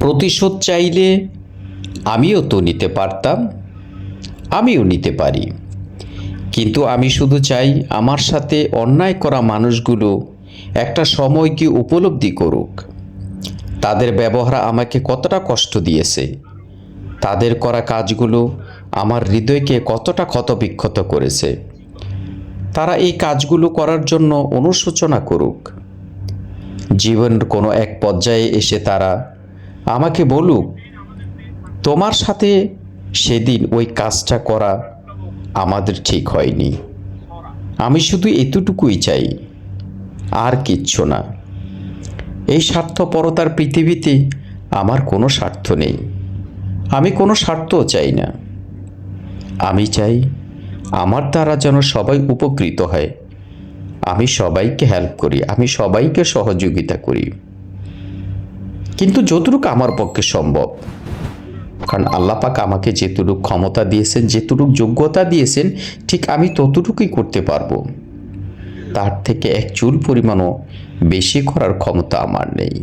প্রতিশোধ চাইলে আমিও তো নিতে পারতাম, আমিও নিতে পারি। কিন্তু আমি শুধু চাই আমার সাথে অন্যায় করা মানুষগুলো একটা সময়কে উপলব্ধি করুক। তাদের ব্যবহার আমাকে কতটা কষ্ট দিয়েছে, তাদের করা কাজগুলো আমার হৃদয়কে কতটা ক্ষতবিক্ষত করেছে। তারা এই কাজগুলো করার জন্য অনুশোচনা করুক। জীবনের কোনো এক পর্যায়ে এসে তারা আমাকে বলুক, তোমার সাথে সেদিন ওই কাজটা করা আমাদের ঠিক হয়নি। আমি শুধু এতটুকুই চাই, আর কিচ্ছু না। এই স্বার্থপরতার পৃথিবীতে আমার কোনো স্বার্থ নেই, আমি কোনো স্বার্থও চাই না। আমি চাই আমার দ্বারা যেন সবাই উপকৃত হয়, আমি সবাইকে হেল্প করি, আমি সবাইকে সহযোগিতা করি, কিন্তু যতটুকু আমার পক্ষে সম্ভব। কারণ আল্লাহ পাক আমাকে যেটুকু ক্ষমতা দিয়েছেন, যেটুকু যোগ্যতা দিয়েছেন, ঠিক আমি ততটুকুই করতে পারবো। তার থেকে এক চুল পরিমাণও বেশি করার ক্ষমতা আমার নেই।